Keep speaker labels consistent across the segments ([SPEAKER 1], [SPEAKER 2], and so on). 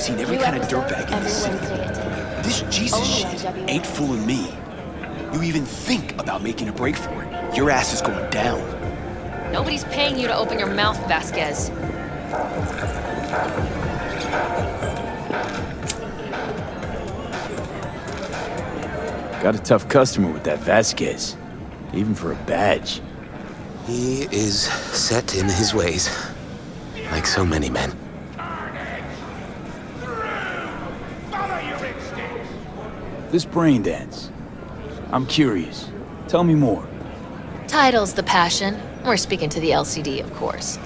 [SPEAKER 1] seen every kind of dirtbag in this city. This Jesus shit ain't fooling me. You even think about making a break for it, your ass is going down.
[SPEAKER 2] Nobody's paying you to open your mouth, Vasquez.
[SPEAKER 3] Got a tough customer with that Vasquez, even for a badge.
[SPEAKER 4] He is set in his ways, like so many men.
[SPEAKER 3] This brain dance, I'm curious. Tell me more.
[SPEAKER 2] Title's the passion. We're speaking to the LCD, of course.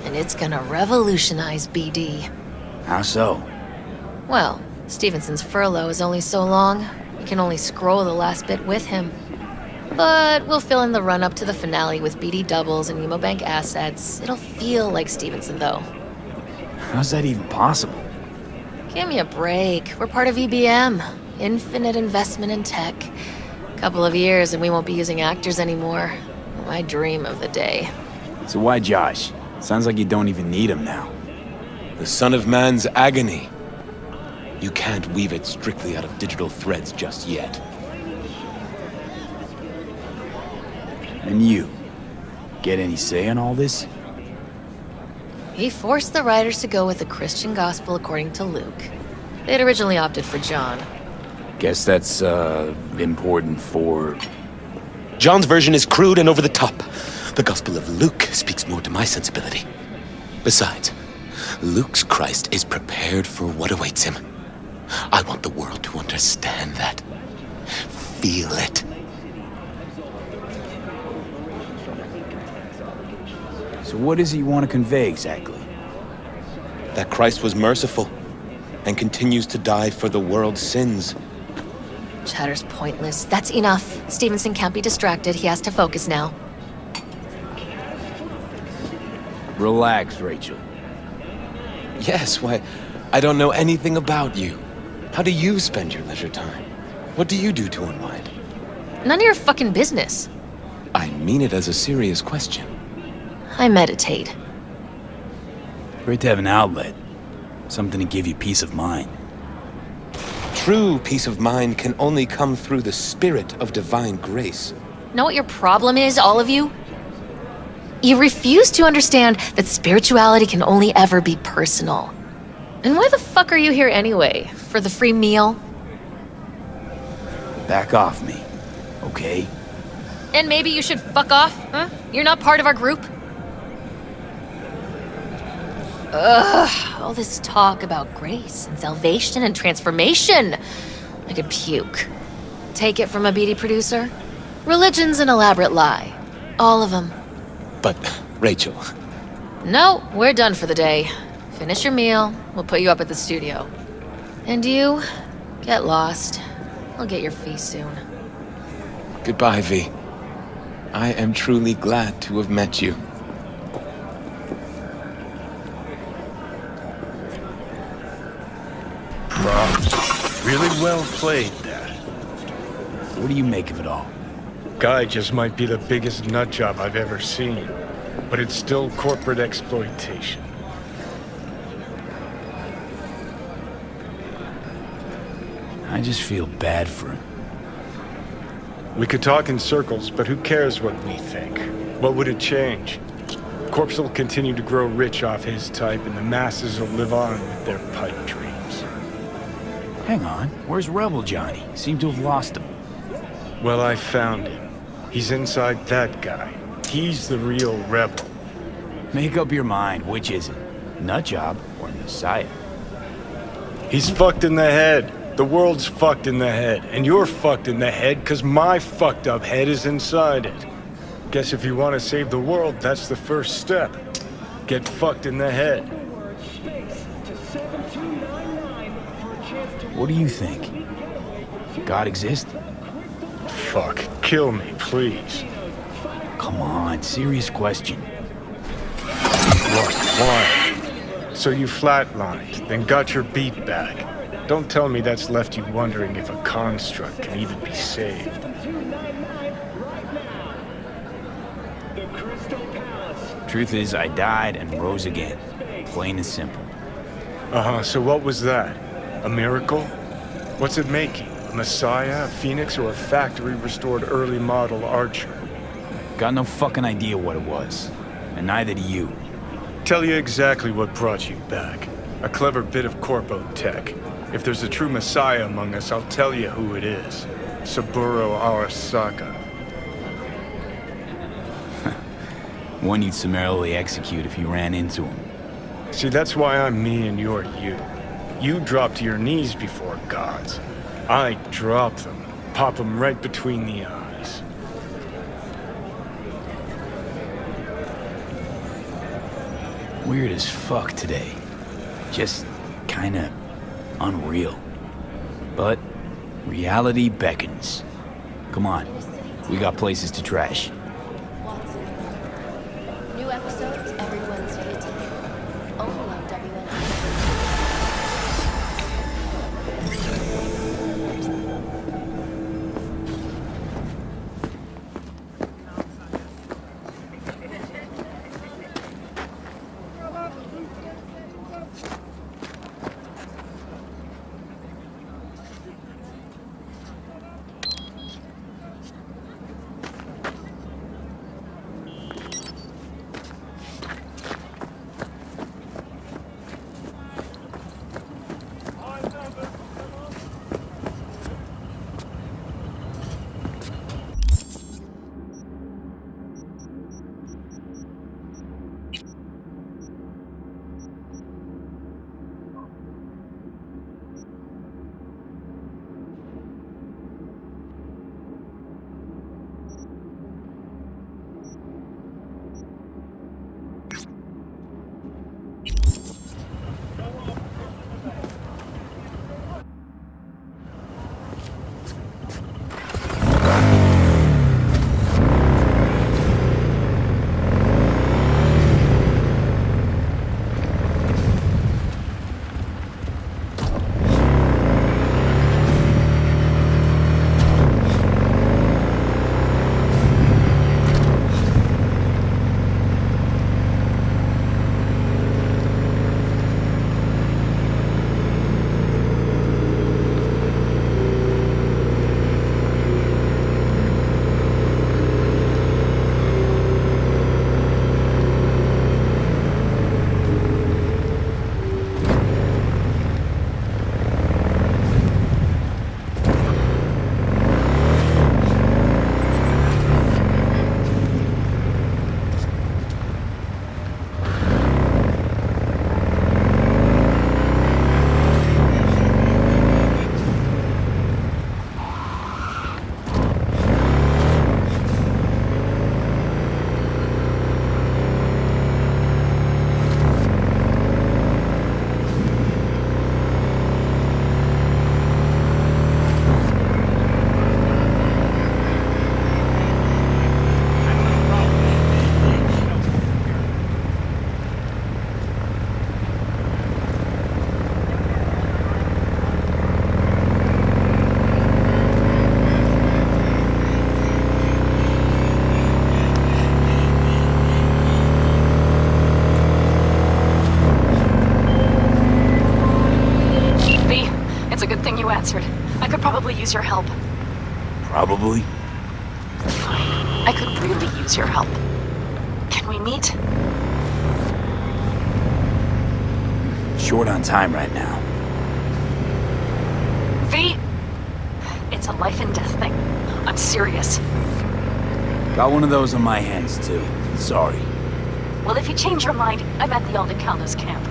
[SPEAKER 2] And it's gonna revolutionize BD.
[SPEAKER 3] How so?
[SPEAKER 2] Well, Stevenson's furlough is only so long. We can only scroll the last bit with him. But we'll fill in the run-up to the finale with BD doubles and Emobank assets. It'll feel like Stevenson, though.
[SPEAKER 3] How's that even possible?
[SPEAKER 2] Give me a break. We're part of EBM. Infinite investment in tech. Couple of years and we won't be using actors anymore. My dream of the day.
[SPEAKER 3] So why Josh? Sounds like you don't even need him now.
[SPEAKER 4] The son of man's agony. You can't weave it strictly out of digital threads just yet.
[SPEAKER 3] And you? Get any say in all this?
[SPEAKER 2] He forced the writers to go with the Christian gospel according to Luke. They'd originally opted for John.
[SPEAKER 3] Guess that's, important for...
[SPEAKER 4] John's version is crude and over the top. The Gospel of Luke speaks more to my sensibility. Besides, Luke's Christ is prepared for what awaits him. I want the world to understand that. Feel it.
[SPEAKER 3] So what does he want to convey exactly?
[SPEAKER 4] That Christ was merciful and continues to die for the world's sins.
[SPEAKER 2] Chatter's pointless. That's enough. Stevenson can't be distracted. He has to focus now.
[SPEAKER 3] Relax, Rachel.
[SPEAKER 4] Yes, why, I don't know anything about you. How do you spend your leisure time? What do you do to unwind?
[SPEAKER 2] None of your fucking business.
[SPEAKER 4] I mean it as a serious question.
[SPEAKER 2] I meditate.
[SPEAKER 3] Great to have an outlet. Something to give you peace of mind.
[SPEAKER 4] True peace of mind can only come through the spirit of divine grace.
[SPEAKER 2] Know what your problem is, all of you? You refuse to understand that spirituality can only ever be personal. And why the fuck are you here anyway? For the free meal?
[SPEAKER 3] Back off me, okay?
[SPEAKER 2] And maybe you should fuck off, huh? You're not part of our group? Ugh, all this talk about grace and salvation and transformation. I could puke. Take it from a BD producer? Religion's an elaborate lie. All of them.
[SPEAKER 4] But, Rachel...
[SPEAKER 2] No, we're done for the day. Finish your meal, we'll put you up at the studio. And you, get lost. I'll get your fee soon.
[SPEAKER 4] Goodbye, V. I am truly glad to have met you.
[SPEAKER 5] Props. Really well played, Dad.
[SPEAKER 3] What do you make of it all?
[SPEAKER 5] Guy just might be the biggest nutjob I've ever seen, but it's still corporate exploitation.
[SPEAKER 3] I just feel bad for him.
[SPEAKER 5] We could talk in circles, but who cares what we think? What would it change? Corpse will continue to grow rich off his type, and the masses will live on with their pipe dreams.
[SPEAKER 3] Hang on, where's Rebel Johnny? Seem to have lost him.
[SPEAKER 5] Well, I found him. He's inside that guy. He's the real rebel.
[SPEAKER 3] Make up your mind, which is it? Nutjob or Messiah?
[SPEAKER 5] He's fucked in the head. The world's fucked in the head. And you're fucked in the head because my fucked up head is inside it. Guess if you want to save the world, that's the first step. Get fucked in the head.
[SPEAKER 3] What do you think? God exists?
[SPEAKER 5] Fuck. Kill me, please.
[SPEAKER 3] Come on, serious question.
[SPEAKER 5] What? Why? So you flatlined, then got your beat back. Don't tell me that's left you wondering if a construct can even be saved.
[SPEAKER 3] Truth is, I died and rose again. Plain and simple.
[SPEAKER 5] So what was that? A miracle? What's it making? A messiah, a phoenix, or a factory-restored early model archer?
[SPEAKER 3] Got no fucking idea what it was. And neither do you.
[SPEAKER 5] Tell you exactly what brought you back. A clever bit of corpo tech. If there's a true messiah among us, I'll tell you who it is. Saburo Arasaka.
[SPEAKER 3] One you'd summarily execute if you ran into him.
[SPEAKER 5] See, that's why I'm me and you're you. You drop to your knees before gods. I drop them, pop them right between the eyes.
[SPEAKER 3] Weird as fuck today. Just kinda unreal. But reality beckons. Come on, we got places to trash.
[SPEAKER 2] New episodes every Wednesday at 10. Only on WN.
[SPEAKER 6] answered. I could probably use your help.
[SPEAKER 3] Probably?
[SPEAKER 6] Fine. I could really use your help. Can we meet?
[SPEAKER 3] Short on time right now.
[SPEAKER 6] V, it's a life and death thing. I'm serious.
[SPEAKER 3] Got one of those on my hands, too. Sorry.
[SPEAKER 6] Well, if you change your mind, I'm at the Aldecaldos camp.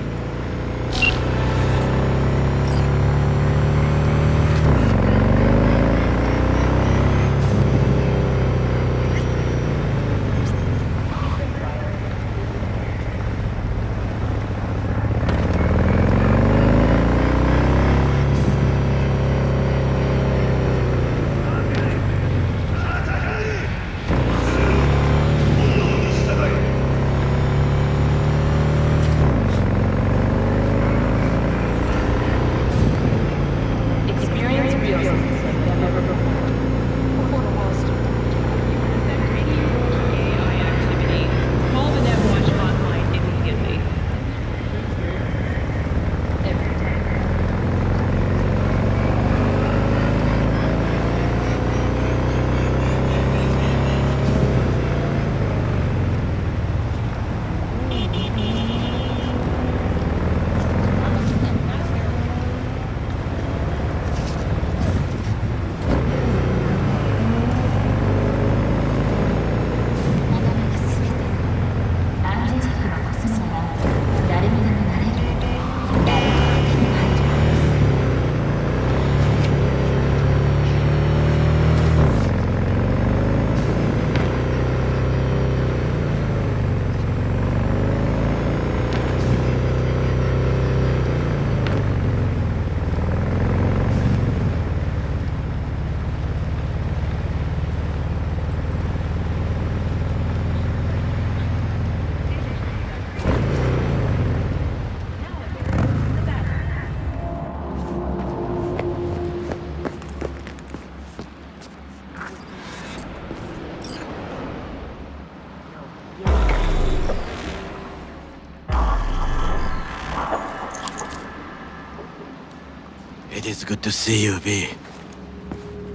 [SPEAKER 7] It's good to see you, V.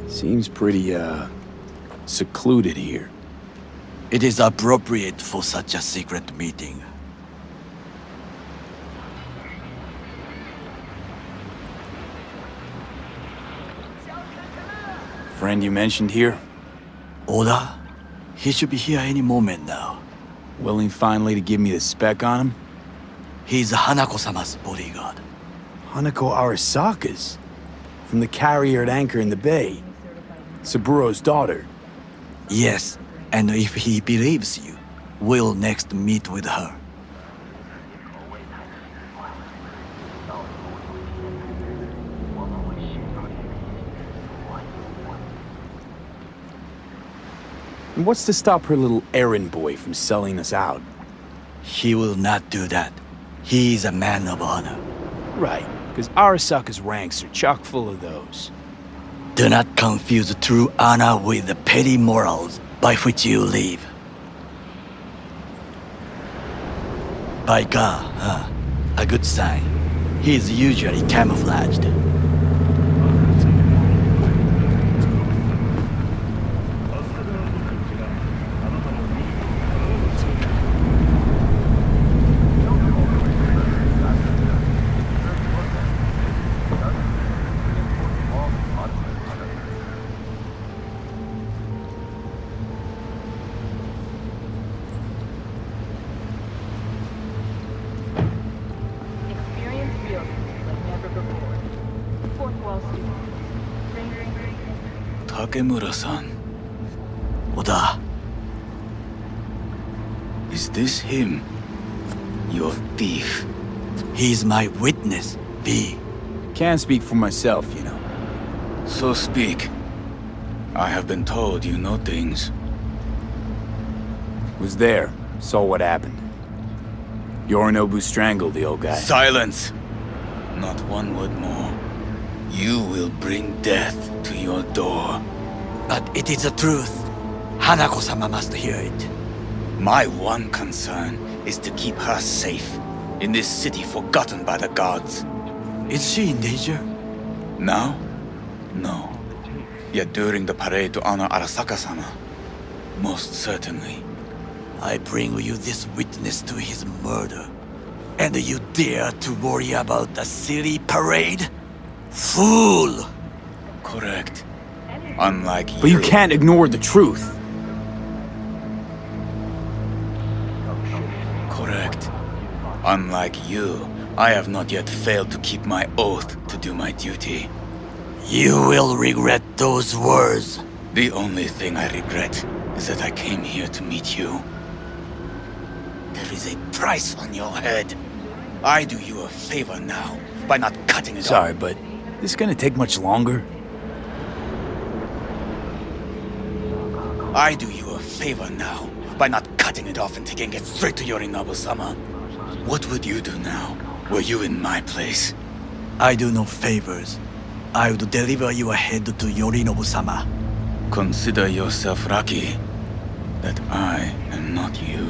[SPEAKER 3] Seems pretty, secluded here.
[SPEAKER 7] It is appropriate for such a secret meeting.
[SPEAKER 3] Friend you mentioned here?
[SPEAKER 7] Oda? He should be here any moment now.
[SPEAKER 3] Willing finally to give me the spec on him?
[SPEAKER 7] He's Hanako-sama's bodyguard.
[SPEAKER 3] Hanako Arasaka's? From the carrier at anchor in the bay. Saburo's daughter.
[SPEAKER 7] Yes, and if he believes you, we'll next meet with her.
[SPEAKER 3] And what's to stop her little errand boy from selling us out?
[SPEAKER 7] He will not do that. He is a man of honor.
[SPEAKER 3] Right, because Arasaka's ranks are chock full of those.
[SPEAKER 7] Do not confuse true honor with the petty morals by which you live. By God, huh? A good sign. He is usually camouflaged.
[SPEAKER 8] Experience real like never before. Fourth wall students.
[SPEAKER 3] Takemura-san.
[SPEAKER 7] Oda,
[SPEAKER 3] Is this him? Your thief.
[SPEAKER 7] he's my witness, V.
[SPEAKER 3] Can't speak for myself, you know. So speak. I have been told you know things. Was there. Saw what happened. Yorinobu strangled the old guy.
[SPEAKER 9] Silence! Not one word more. You will bring death to your door.
[SPEAKER 7] But it is the truth. Hanako-sama must hear it.
[SPEAKER 9] My one concern is to keep her safe in this city forgotten by the gods.
[SPEAKER 7] Is she in danger?
[SPEAKER 9] Now? No. Yet during the parade to honor Arasaka-sama, most certainly.
[SPEAKER 7] I bring you this witness to his murder. And you dare to worry about a silly parade? Fool!
[SPEAKER 9] Correct. Unlike you.
[SPEAKER 3] But you can't ignore the truth.
[SPEAKER 9] Correct. Unlike you, I have not yet failed to keep my oath to do my duty.
[SPEAKER 7] You will regret those words.
[SPEAKER 9] The only thing I regret is that I came here to meet you. There is a price on your head. I do you a favor now by not cutting it
[SPEAKER 3] Sorry,
[SPEAKER 9] off.
[SPEAKER 3] but this gonna take much longer?
[SPEAKER 9] I do you a favor now by not cutting it off and taking it straight to Yorinobu-sama. What would you do now, were you in my place?
[SPEAKER 7] I do no favors. I would deliver your head to Yorinobu-sama.
[SPEAKER 9] Consider yourself lucky that I am not you.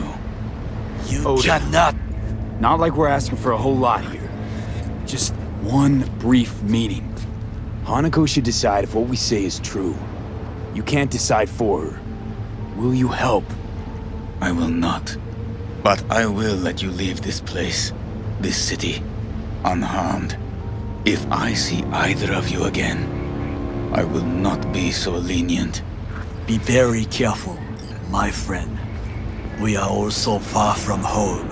[SPEAKER 7] You
[SPEAKER 3] Oda.
[SPEAKER 7] cannot.
[SPEAKER 3] Not like we're asking for a whole lot here. Just one brief meeting. Hanako should decide if what we say is true. You can't decide for her. Will you help?
[SPEAKER 9] I will not. But I will let you leave this place, this city, unharmed. If I see either of you again, I will not be so lenient.
[SPEAKER 7] Be very careful, my friend. We are all so far from home.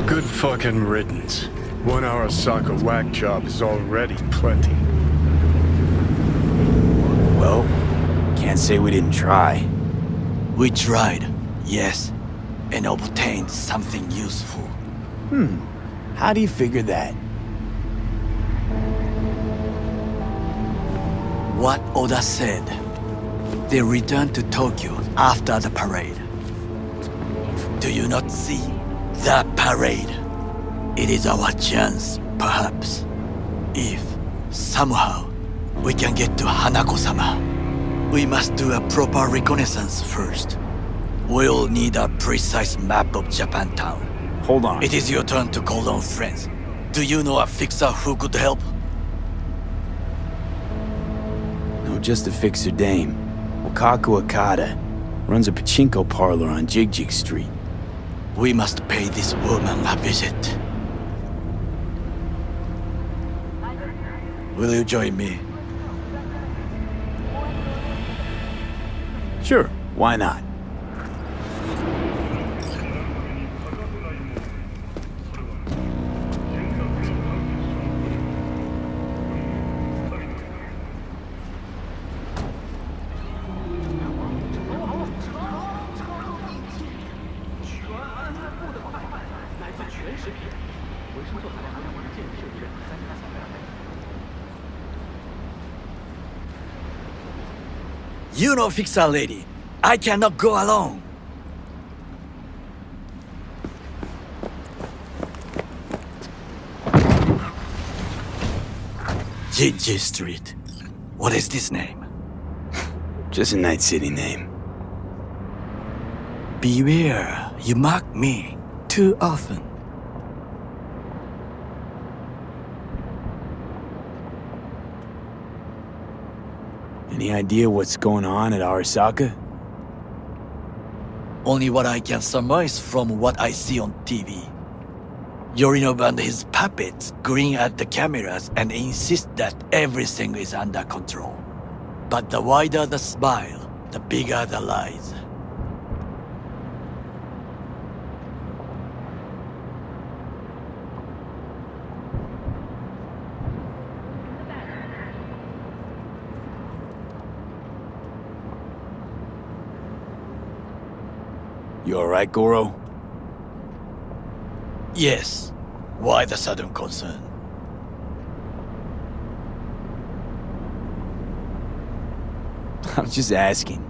[SPEAKER 5] Good fucking riddance. One Arasaka whack job is already plenty.
[SPEAKER 3] Well, can't say we didn't try.
[SPEAKER 7] We tried, yes, and obtained something useful.
[SPEAKER 3] How do you figure that?
[SPEAKER 7] What Oda said. They returned to Tokyo after the parade. Do you not see the parade? It is our chance, perhaps. If, somehow, we can get to Hanako-sama. We must do a proper reconnaissance first. We'll need a precise map of Japantown.
[SPEAKER 3] Hold on.
[SPEAKER 7] It is your turn to call on friends. Do you know a fixer who could help?
[SPEAKER 3] No, just a fixer dame. Wakaku Akata. Runs a pachinko parlor on Jig Street.
[SPEAKER 7] We must pay this woman a visit. Will you join me?
[SPEAKER 3] Sure, why not?
[SPEAKER 7] You know, fixer lady, I cannot go alone. Jig Street. What is this name?
[SPEAKER 3] Just a night city name.
[SPEAKER 7] Beware, you mock me too often.
[SPEAKER 3] Any idea what's going on at Arasaka?
[SPEAKER 7] Only what I can surmise from what I see on TV. Yorinobu and his puppets grin at the cameras and insist that everything is under control. But the wider the smile, the bigger the lies.
[SPEAKER 3] You alright, Goro?
[SPEAKER 7] Yes. Why the sudden concern?
[SPEAKER 3] I'm just asking.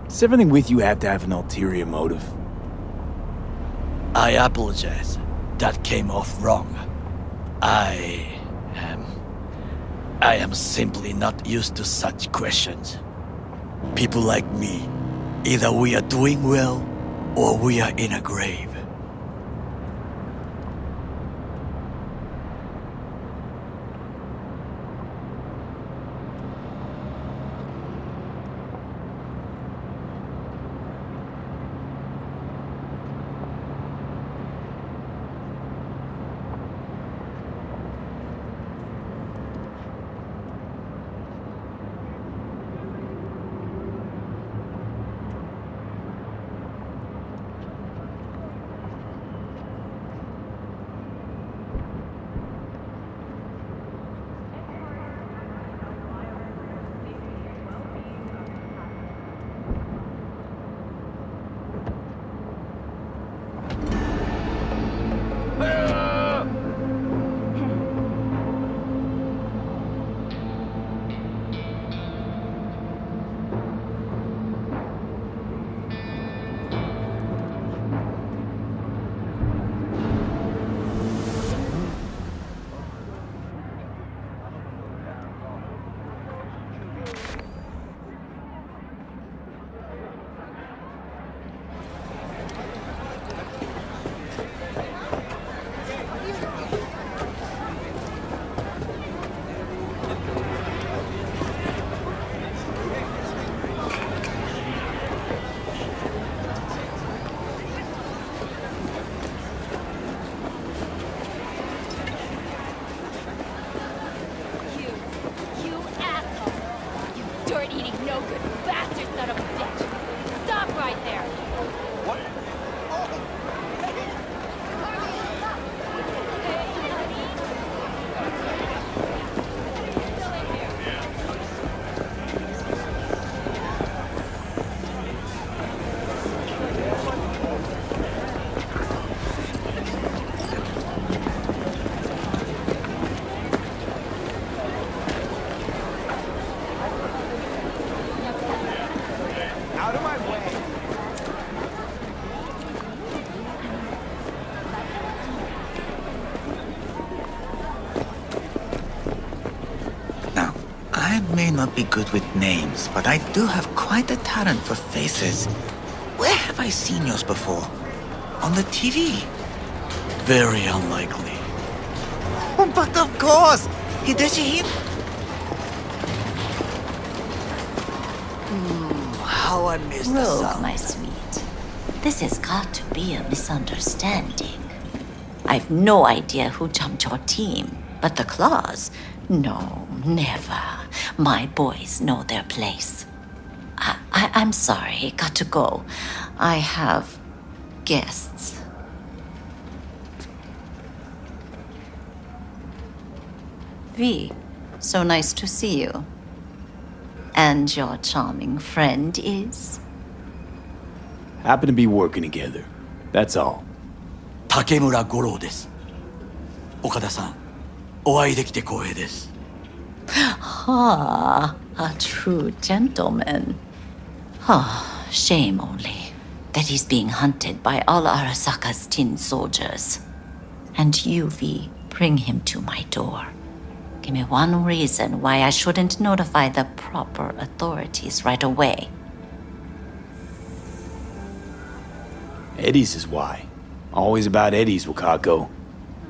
[SPEAKER 3] Does everything with you have to have an ulterior motive?
[SPEAKER 7] I apologize. That came off wrong. I am simply not used to such questions. People like me, either we are doing well, or we are in a grave.
[SPEAKER 9] I may not be good with names, but I do have quite a talent for faces. Where have I seen yours before? On the TV?
[SPEAKER 7] Very unlikely. But of course! Hideshi him? How I missed the
[SPEAKER 10] Rogue,
[SPEAKER 7] sound.
[SPEAKER 10] my sweet. This has got to be a misunderstanding. I've no idea who jumped your team, but the Claws? No, never. My boys know their place. I'm sorry, got to go. I have guests. V, so nice to see you. And your charming friend is?
[SPEAKER 3] Happen to be working together. That's all.
[SPEAKER 7] Takemura Goro です。岡田さん、お会いできて光栄です。
[SPEAKER 10] Ah, a true gentleman. Ah, shame only that he's being hunted by all Arasaka's tin soldiers. And you, V, bring him to my door. Give me one reason why I shouldn't notify the proper authorities right away.
[SPEAKER 3] Eddie's is why. Always about Eddie's, Wakako.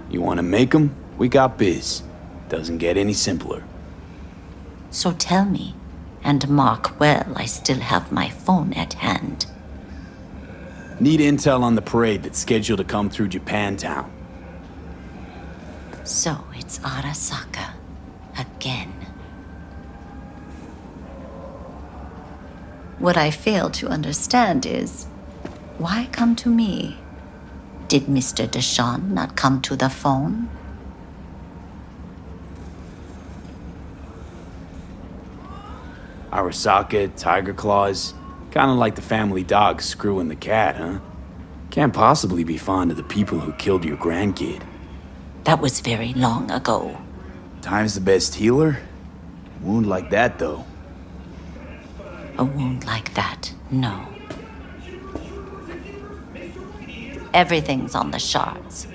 [SPEAKER 3] You want to make 'em? We got biz. Doesn't get any simpler.
[SPEAKER 10] So tell me, and mark well I still have my phone at hand.
[SPEAKER 3] Need intel on the parade that's scheduled to come through Japantown.
[SPEAKER 10] So it's Arasaka again. What I fail to understand is, why come to me? Did Mr. Deshawn not come to the phone?
[SPEAKER 3] Arasaka, Tiger Claws. Kinda like the family dog screwing the cat, huh? Can't possibly be fond of the people who killed your grandkid.
[SPEAKER 10] That was very long ago.
[SPEAKER 3] Time's the best healer? Wound like that, though.
[SPEAKER 10] A wound like that, no. Everything's on the shards.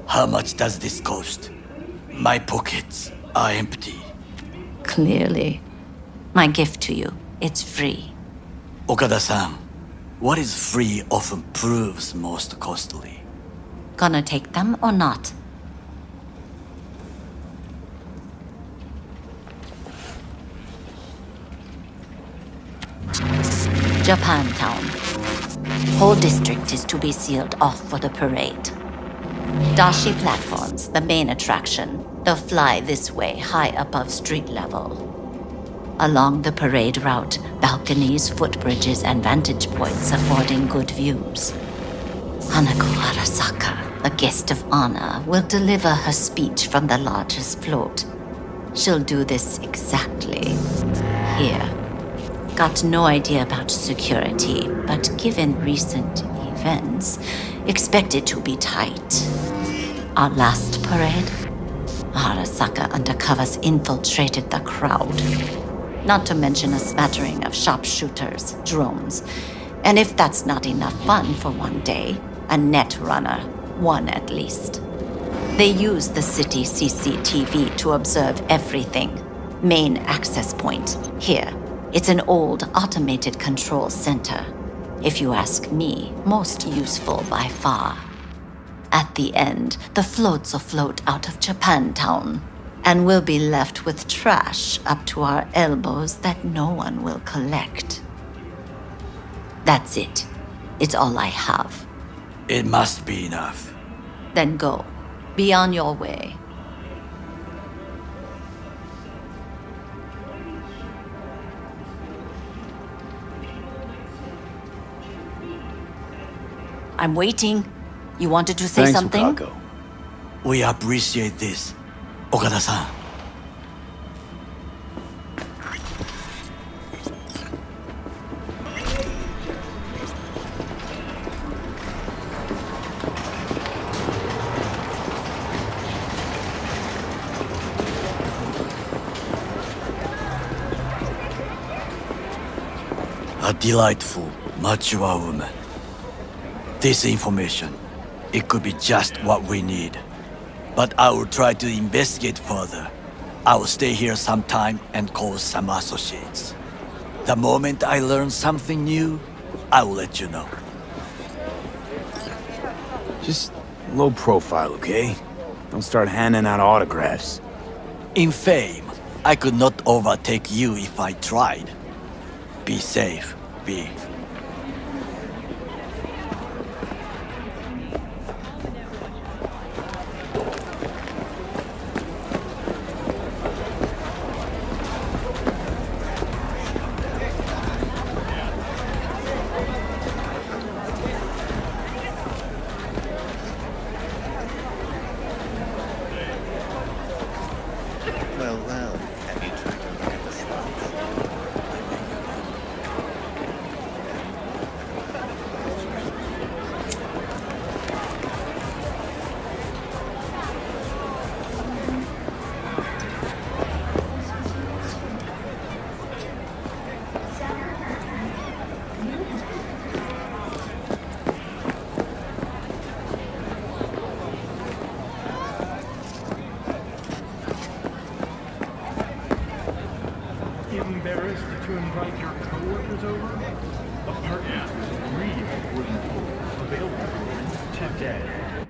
[SPEAKER 7] How much does this cost? My pockets are empty.
[SPEAKER 10] Clearly. My gift to you, it's free.
[SPEAKER 7] Okada-san, what is free often proves most costly.
[SPEAKER 10] Gonna take them or not? Japantown. Whole district is to be sealed off for the parade. Dashi platforms, the main attraction. They'll fly this way, high above street level. Along the parade route, balconies, footbridges, and vantage points affording good views. Hanako Arasaka, a guest of honor, will deliver her speech from the largest float. She'll do this exactly here. Got no idea about security, but given recent events, expect it to be tight. Our last parade, Arasaka undercovers infiltrated the crowd. Not to mention a smattering of sharpshooters, drones, and if that's not enough fun for one day, a net runner, one at least. They use the city CCTV to observe everything. Main access point, here. It's an old automated control center. If you ask me, most useful by far. At the end, the floats will float out of Japantown, and we'll be left with trash up to our elbows that no one will collect. That's it. It's all I have.
[SPEAKER 7] It must be enough.
[SPEAKER 10] Then go. Be on your way. I'm waiting. You wanted to say
[SPEAKER 3] Thanks,
[SPEAKER 10] something?
[SPEAKER 3] Wakako.
[SPEAKER 7] We appreciate this, Okada-san. A delightful, mature woman. This information, it could be just what we need. But I will try to investigate further. I will stay here some time and call some associates. The moment I learn something new, I will let you know.
[SPEAKER 3] Just low profile, okay? Don't start handing out autographs.
[SPEAKER 7] In fame, I could not overtake you if I tried. Be safe, V.
[SPEAKER 1] Well, have you tried to look at the slides?
[SPEAKER 11] Embarrassed to invite your coworkers over? Apartment 3 wooden floor, available today.